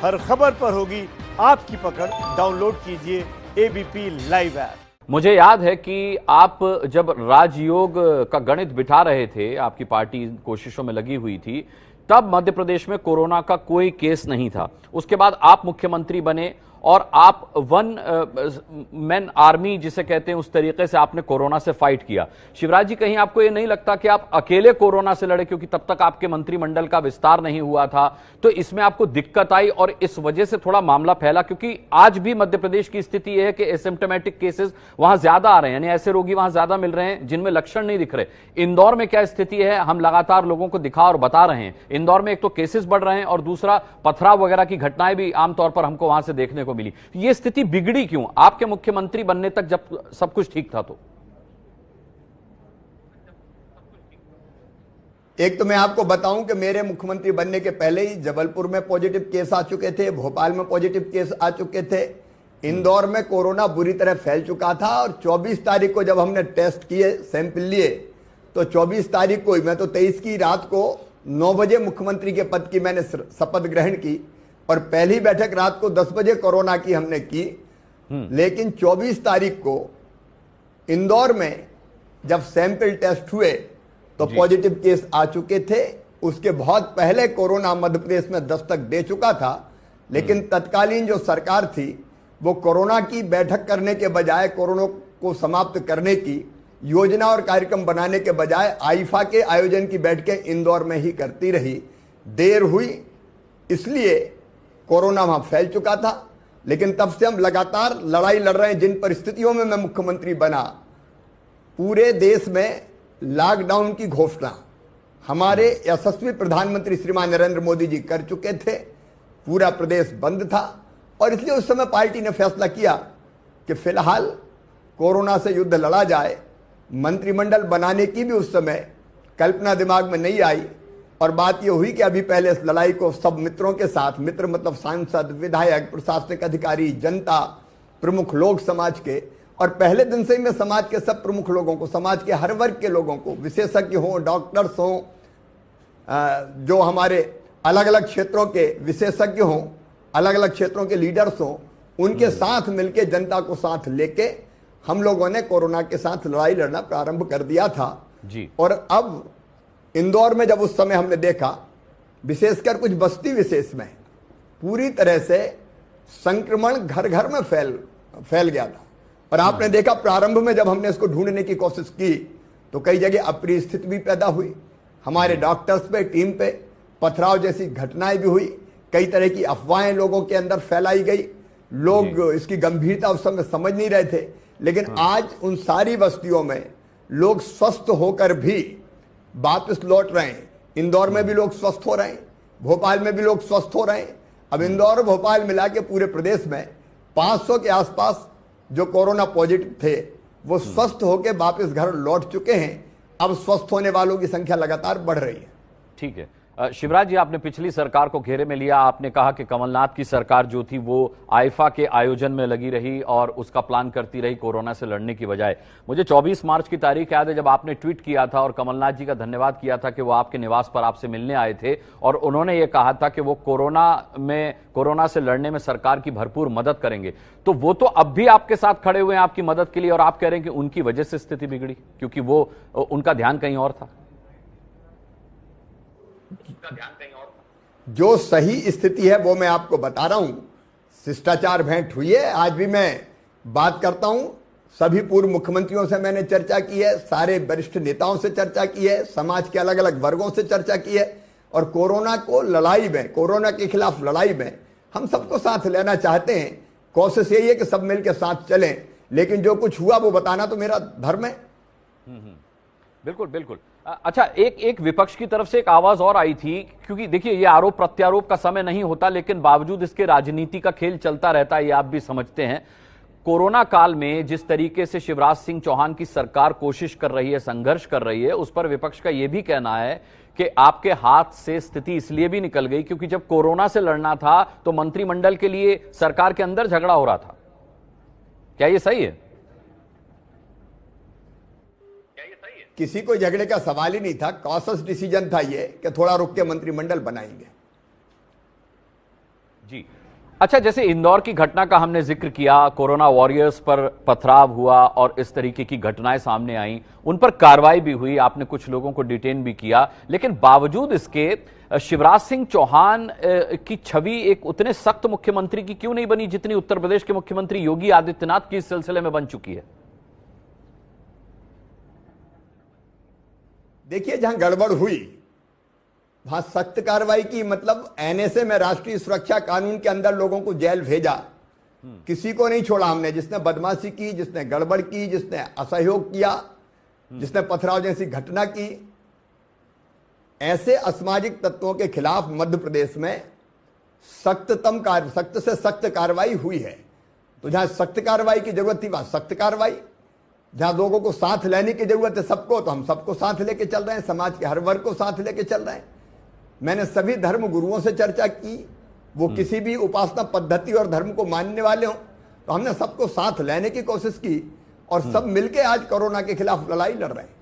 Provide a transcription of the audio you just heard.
हर खबर पर होगी आपकी पकड़। डाउनलोड कीजिए एबीपी लाइव ऐप। मुझे याद है कि आप जब राजयोग का गणित बिठा रहे थे, आपकी पार्टी कोशिशों में लगी हुई थी, तब मध्य प्रदेश में कोरोना का कोई केस नहीं था। उसके बाद आप मुख्यमंत्री बने और आप वन मैन आर्मी जिसे कहते हैं उस तरीके से आपने कोरोना से फाइट किया। शिवराज जी, कहीं आपको ये नहीं लगता कि आप अकेले कोरोना से लड़े, क्योंकि तब तक आपके मंत्रिमंडल का विस्तार नहीं हुआ था, तो इसमें आपको दिक्कत आई और इस वजह से थोड़ा मामला फैला? क्योंकि आज भी मध्य प्रदेश की स्थिति यह है कि एसिम्प्टोमेटिक केसेस वहां ज्यादा आ रहे हैं, यानी ऐसे रोगी वहां ज्यादा मिल रहे हैं जिनमें लक्षण नहीं दिख रहे। इंदौर में क्या स्थिति है? हम लगातार लोगों को दिखा और बता रहे हैं। इंदौर में एक तो केसेस बढ़ रहे हैं और दूसरा पथराव वगैरह की घटनाएं भी आमतौर पर हमको वहां से देखने को मिली। ये स्थिति बिगड़ी क्यों आपके मुख्यमंत्री बनने तक, जब सब कुछ ठीक था? तो एक तो मैं आपको बताऊं कि मेरे मुख्यमंत्री बनने के पहले ही जबलपुर में पॉजिटिव केस आ चुके थे, भोपाल में पॉजिटिव केस आ चुके थे, इंदौर में कोरोना बुरी तरह फैल चुका था। और 24 तारीख को जब हमने टेस्ट किए, सैंपल लिए, तो 24 तारीख को, मैं तो 23 की रात को 9 बजे मुख्यमंत्री के पद की मैंने शपथ ग्रहण की और पहली बैठक रात को 10 बजे कोरोना की हमने की। लेकिन 24 तारीख को इंदौर में जब सैंपल टेस्ट हुए तो पॉजिटिव केस आ चुके थे। उसके बहुत पहले कोरोना मध्य प्रदेश में दस्तक दे चुका था, लेकिन तत्कालीन जो सरकार थी वो कोरोना की बैठक करने के बजाय, कोरोना को समाप्त करने की योजना और कार्यक्रम बनाने के बजाय आईफा के आयोजन की बैठकें इंदौर में ही करती रही। देर हुई, इसलिए कोरोना वहां फैल चुका था। लेकिन तब से हम लगातार लड़ाई लड़ रहे हैं। जिन परिस्थितियों में मैं मुख्यमंत्री बना, पूरे देश में लॉकडाउन की घोषणा हमारे यशस्वी प्रधानमंत्री श्रीमान नरेंद्र मोदी जी कर चुके थे। पूरा प्रदेश बंद था और इसलिए उस समय पार्टी ने फैसला किया कि फिलहाल कोरोना से युद्ध लड़ा जाए। मंत्रिमंडल बनाने की भी उस समय कल्पना दिमाग में नहीं आई और बात यह हुई कि अभी पहले इस लड़ाई को सब मित्रों के साथ, मित्र मतलब सांसद, विधायक, प्रशासनिक अधिकारी, जनता, प्रमुख लोग समाज के, और पहले दिन से ही मैं समाज के सब प्रमुख लोगों को, समाज के हर वर्ग के लोगों को, विशेषज्ञ हों, डॉक्टर्स हों, जो हमारे अलग अलग क्षेत्रों के विशेषज्ञ हों, अलग अलग क्षेत्रों के लीडर्स हों, उनके साथ मिलकर, जनता को साथ लेके हम लोगों ने कोरोना के साथ लड़ाई लड़ना प्रारंभ कर दिया था जी। और अब इंदौर में जब उस समय हमने देखा, विशेषकर कुछ बस्ती विशेष में पूरी तरह से संक्रमण घर घर में फैल गया था। और आपने देखा प्रारंभ में जब हमने इसको ढूंढने की कोशिश की तो कई जगह अप्रिय स्थिति भी पैदा हुई। हमारे डॉक्टर्स पे, टीम पे पथराव जैसी घटनाएं भी हुई। कई तरह की अफवाहें लोगों के अंदर फैलाई गई। लोग इसकी गंभीरता उस समय समझ नहीं रहे थे। लेकिन आज उन सारी बस्तियों में लोग स्वस्थ होकर भी वापस लौट रहे हैं। इंदौर में भी लोग स्वस्थ हो रहे हैं, भोपाल में भी लोग स्वस्थ हो रहे हैं। अब इंदौर और भोपाल मिला के पूरे प्रदेश में 500 के आसपास जो कोरोना पॉजिटिव थे वो स्वस्थ होकर वापस घर लौट चुके हैं। अब स्वस्थ होने वालों की संख्या लगातार बढ़ रही है। ठीक है। शिवराज जी, आपने पिछली सरकार को घेरे में लिया। आपने कहा कि कमलनाथ की सरकार जो थी वो आईफा के आयोजन में लगी रही और उसका प्लान करती रही कोरोना से लड़ने की बजाय। मुझे 24 मार्च की तारीख याद है जब आपने ट्वीट किया था और कमलनाथ जी का धन्यवाद किया था कि वो आपके निवास पर आपसे मिलने आए थे और उन्होंने ये कहा था कि वो कोरोना से लड़ने में सरकार की भरपूर मदद करेंगे। तो वो तो अब भी आपके साथ खड़े हुए हैं आपकी मदद के लिए, और आप कह रहे हैं कि उनकी वजह से स्थिति बिगड़ी क्योंकि वो उनका ध्यान कहीं और था। जो सही स्थिति है वो मैं आपको बता रहा हूं। शिष्टाचार भेंट हुई है, आज भी मैं बात करता हूं। सभी पूर्व मुख्यमंत्रियों से मैंने चर्चा की है, सारे वरिष्ठ नेताओं से चर्चा की है, समाज के अलग अलग वर्गों से चर्चा की है। और कोरोना को लड़ाई में, कोरोना के खिलाफ लड़ाई में हम सबको साथ लेना चाहते हैं। कोशिश यही है कि सब मिलकर साथ चलें, लेकिन जो कुछ हुआ वो बताना तो मेरा धर्म है। बिल्कुल बिल्कुल। अच्छा, एक विपक्ष की तरफ से एक आवाज और आई थी, क्योंकि देखिए ये आरोप प्रत्यारोप का समय नहीं होता, लेकिन बावजूद इसके राजनीति का खेल चलता रहता है, ये आप भी समझते हैं। कोरोना काल में जिस तरीके से शिवराज सिंह चौहान की सरकार कोशिश कर रही है, संघर्ष कर रही है, उस पर विपक्ष का यह भी कहना है कि आपके हाथ से स्थिति इसलिए भी निकल गई क्योंकि जब कोरोना से लड़ना था तो मंत्रिमंडल के लिए सरकार के अंदर झगड़ा हो रहा था। क्या ये सही है? किसी को झगड़े का सवाल ही नहीं था। कॉशस डिसीजन था ये कि थोड़ा रुक के मंत्रिमंडल बनाएंगे। जी। अच्छा, जैसे इंदौर की घटना का हमने जिक्र किया, कोरोना वॉरियर्स पर पथराव हुआ और इस तरीके की घटनाएं सामने आई, उन पर कार्रवाई भी हुई, आपने कुछ लोगों को डिटेन भी किया, लेकिन बावजूद इसके शिवराज सिंह चौहान की छवि एक उतने सख्त मुख्यमंत्री की क्यों नहीं बनी जितनी उत्तर प्रदेश के मुख्यमंत्री योगी आदित्यनाथ की इस सिलसिले में बन चुकी है? देखिए, जहां गड़बड़ हुई वहां सख्त कार्रवाई की, मतलब एनएसए में राष्ट्रीय सुरक्षा कानून के अंदर लोगों को जेल भेजा, किसी को नहीं छोड़ा हमने। जिसने बदमाशी की, जिसने गड़बड़ की, जिसने असहयोग किया, जिसने पथराव जैसी घटना की, ऐसे असामाजिक तत्वों के खिलाफ मध्य प्रदेश में सख्त से सख्त कार्रवाई हुई है। तो जहां सख्त कार्रवाई की जरूरत थी वहां सख्त कार्रवाई, जहां लोगों को साथ लेने की जरूरत है सबको, तो हम सबको साथ लेके चल रहे हैं, समाज के हर वर्ग को साथ लेके चल रहे हैं। मैंने सभी धर्म गुरुओं से चर्चा की, वो किसी भी उपासना पद्धति और धर्म को मानने वाले हों, तो हमने सबको साथ लेने की कोशिश की और सब मिलके आज कोरोना के खिलाफ लड़ाई लड़ रहे हैं।